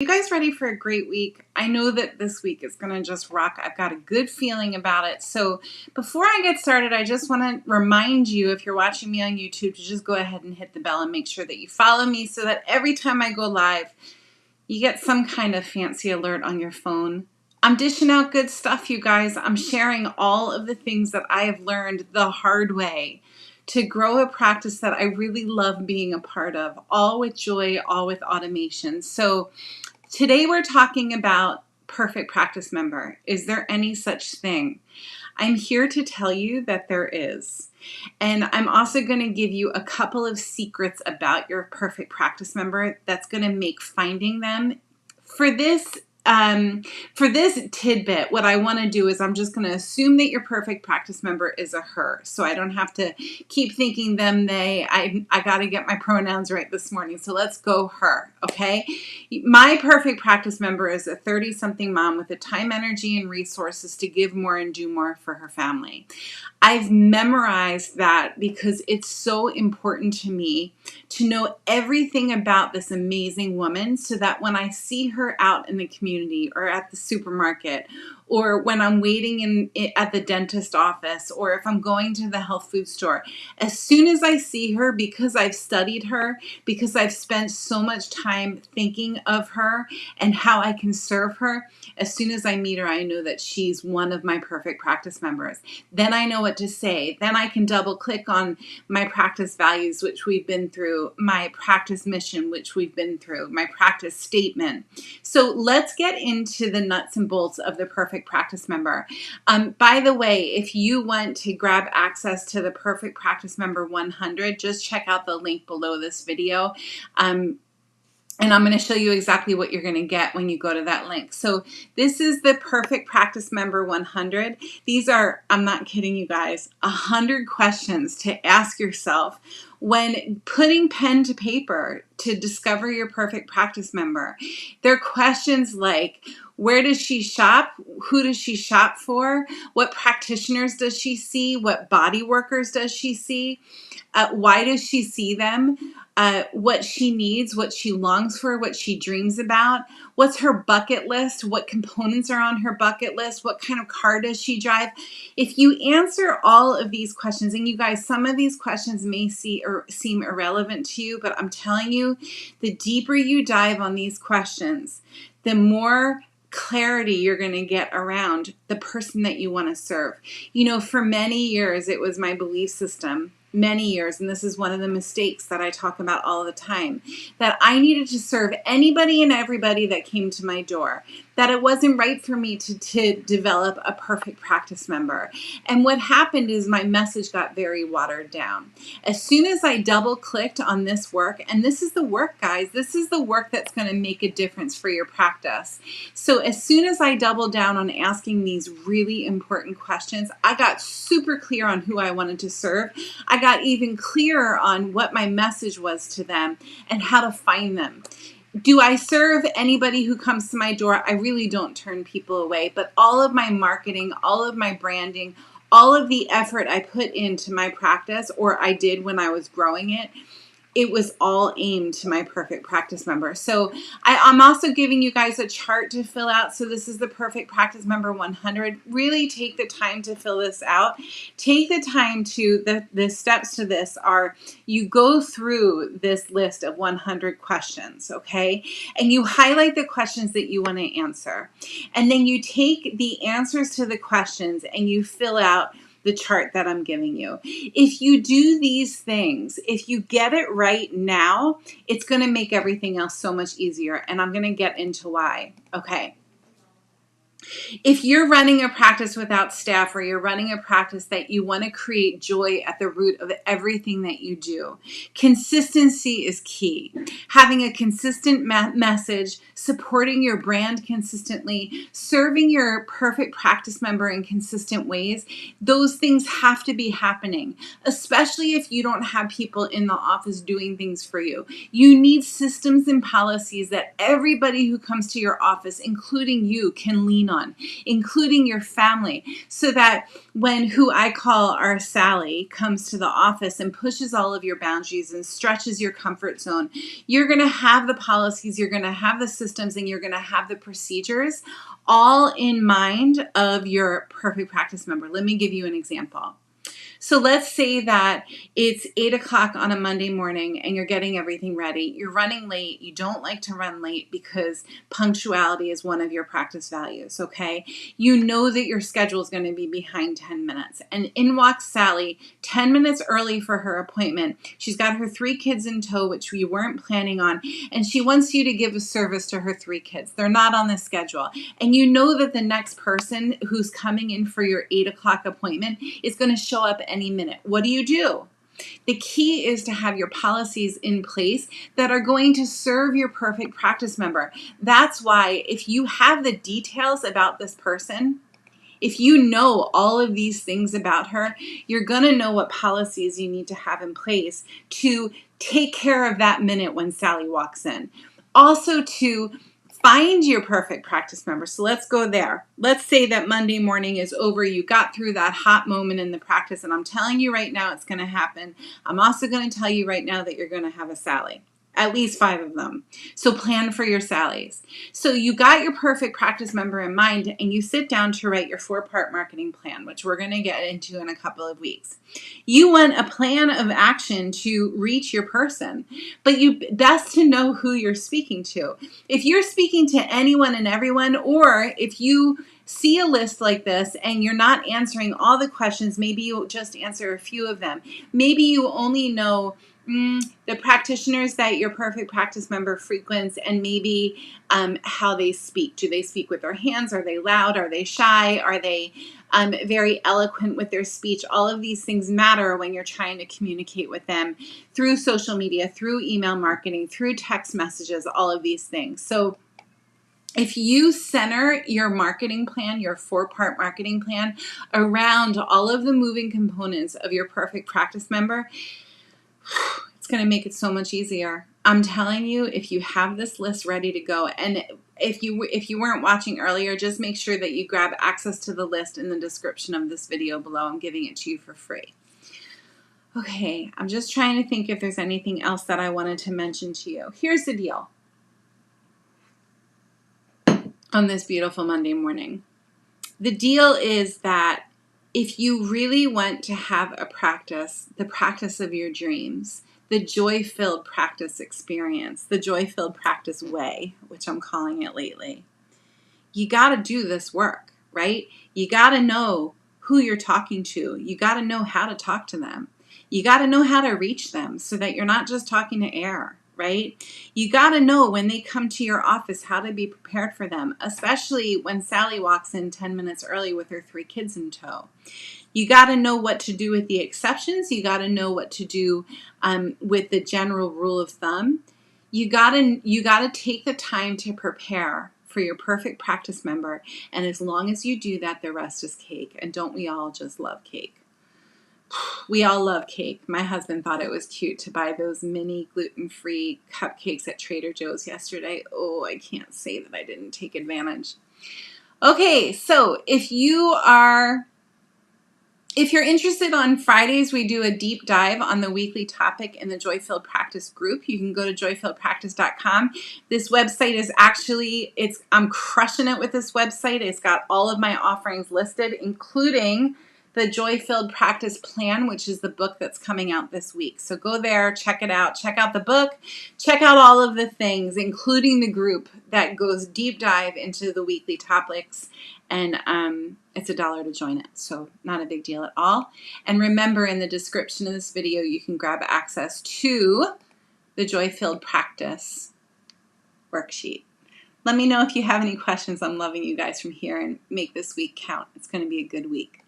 You guys ready for a great week? I know that this week is going to just rock. I've got a good feeling about it. So before I get started, I just want to remind you, if you're watching me on YouTube, to just go ahead and hit the bell and make sure that you follow me so that every time I go live, you get some kind of fancy alert on your phone. I'm dishing out good stuff, you guys. I'm sharing all of the things that I have learned the hard way to grow a practice that I really love being a part of, all with joy, all with automation. So today we're talking about perfect practice member. Is there any such thing? I'm here to tell you that there is. And I'm also going to give you a couple of secrets about your perfect practice member that's going to make finding them. For this tidbit, what I want to do is I'm just going to assume that your perfect practice member is a her. So I don't have to keep thinking them, they. I got to get my pronouns right this morning. So let's go her, okay? My perfect practice member is a 30-something mom with the time, energy, and resources to give more and do more for her family. I've memorized that because it's so important to me to know everything about this amazing woman so that when I see her out in the community or at the supermarket or when I'm waiting at the dentist office or if I'm going to the health food store, as soon as I see her, because I've studied her, because I've spent so much time thinking of her and how I can serve her, as soon as I meet her, I know that she's one of my perfect practice members. Then I know what to say. Then I can double click on my practice values, which we've been through, my practice mission, which we've been through, my practice statement. So let's get into the nuts and bolts of the perfect practice member. By the way, if you want to grab access to the perfect practice member 100, just check out the link below this video. And I'm going to show you exactly what you're going to get when you go to that link. So this is the Perfect Practice Member 100. These are, I'm not kidding you guys, 100 questions to ask yourself when putting pen to paper to discover your perfect practice member. They're questions like, where does she shop? Who does she shop for? What practitioners does she see? What body workers does she see? Why does she see them? What she needs, what she longs for, what she dreams about, what's her bucket list, what components are on her bucket list, what kind of car does she drive. If you answer all of these questions, and you guys, some of these questions may seem irrelevant to you, but I'm telling you, the deeper you dive on these questions, the more clarity you're going to get around the person that you want to serve. You know, for many years, it was my belief system, many years, and this is one of the mistakes that I talk about all the time, that I needed to serve anybody and everybody that came to my door, that it wasn't right for me to develop a perfect practice member. And what happened is my message got very watered down. As soon as I double clicked on this work, and this is the work, guys, this is the work that's going to make a difference for your practice. So as soon as I doubled down on asking these really important questions, I got super clear on who I wanted to serve. I got even clearer on what my message was to them and how to find them. Do I serve anybody who comes to my door? I really don't turn people away, but all of my marketing, all of my branding, all of the effort I put into my practice, or I did when I was growing it, it was all aimed to my perfect practice member. So I'm also giving you guys a chart to fill out. So this is the Perfect Practice Member 100. Really take the time to fill this out. Take the time to, the steps to this are, you go through this list of 100 questions, okay? And you highlight the questions that you want to answer. And then you take the answers to the questions and you fill out the chart that I'm giving you. If you do these things, if you get it right now, it's going to make everything else so much easier. And I'm going to get into why. Okay. If you're running a practice without staff, or you're running a practice that you want to create joy at the root of everything that you do, consistency is key. Having a consistent message, supporting your brand consistently, serving your perfect practice member in consistent ways, those things have to be happening, especially if you don't have people in the office doing things for you. You need systems and policies that everybody who comes to your office, including you, can lean lean on, including your family, so that when who I call our Sally comes to the office and pushes all of your boundaries and stretches your comfort zone, you're going to have the policies, you're going to have the systems, and you're going to have the procedures all in mind of your perfect practice member. Let me give you an example. So let's say that it's 8 o'clock on a Monday morning and you're getting everything ready. You're running late. You don't like to run late because punctuality is one of your practice values, okay? You know that your schedule is going to be behind 10 minutes. And in walks Sally 10 minutes early for her appointment. She's got her 3 kids in tow, which we weren't planning on, and she wants you to give a service to her 3 kids. They're not on the schedule. And you know that the next person who's coming in for your 8 o'clock appointment is going to show up any minute. What do? The key is to have your policies in place that are going to serve your perfect practice member. That's why if you have the details about this person, if you know all of these things about her, you're going to know what policies you need to have in place to take care of that minute when Sally walks in. Also to find your perfect practice member. So let's go there. Let's say that Monday morning is over. You got through that hot moment in the practice, and I'm telling you right now it's going to happen. I'm also going to tell you right now that you're going to have a Sally. At least 5 of them. So plan for your Sallys. So you got your perfect practice member in mind, and you sit down to write your 4-part marketing plan, which we're going to get into in a couple of weeks. You want a plan of action to reach your person, but you best to know who you're speaking to. If you're speaking to anyone and everyone, or if you see a list like this and you're not answering all the questions, maybe you just answer a few of them. Maybe you only know the practitioners that your perfect practice member frequents, and maybe how they speak. Do they speak with their hands? Are they loud? Are they shy? Are they very eloquent with their speech? All of these things matter when you're trying to communicate with them through social media, through email marketing, through text messages, all of these things. So if you center your marketing plan, your 4-part marketing plan, around all of the moving components of your perfect practice member, it's going to make it so much easier. I'm telling you, if you have this list ready to go, and if you weren't watching earlier, just make sure that you grab access to the list in the description of this video below. I'm giving it to you for free. Okay, I'm just trying to think if there's anything else that I wanted to mention to you. Here's the deal on this beautiful Monday morning. The deal is that if you really want to have a practice, the practice of your dreams, the joy-filled practice experience, the joy-filled practice way, which I'm calling it lately, you got to do this work, right? You got to know who you're talking to. You got to know how to talk to them. You got to know how to reach them so that you're not just talking to air, right? You got to know when they come to your office how to be prepared for them, especially when Sally walks in 10 minutes early with her 3 kids in tow. You got to know what to do with the exceptions. You got to know what to do with the general rule of thumb. You got to take the time to prepare for your perfect practice member. And as long as you do that, the rest is cake. And don't we all just love cake? We all love cake. My husband thought it was cute to buy those mini gluten-free cupcakes at Trader Joe's yesterday. Oh, I can't say that I didn't take advantage. Okay, so if you're interested, on Fridays, we do a deep dive on the weekly topic in the Joy-Filled Practice group. You can go to joyfilledpractice.com. This website is actually, I'm crushing it with this website. It's got all of my offerings listed, including the Joy-Filled Practice Plan, which is the book that's coming out this week. So go there, check it out. Check out the book. Check out all of the things, including the group that goes deep dive into the weekly topics. And it's $1 to join it, so not a big deal at all. And remember, in the description of this video, you can grab access to the Joy-Filled Practice worksheet. Let me know if you have any questions. I'm loving you guys from here, and make this week count. It's going to be a good week.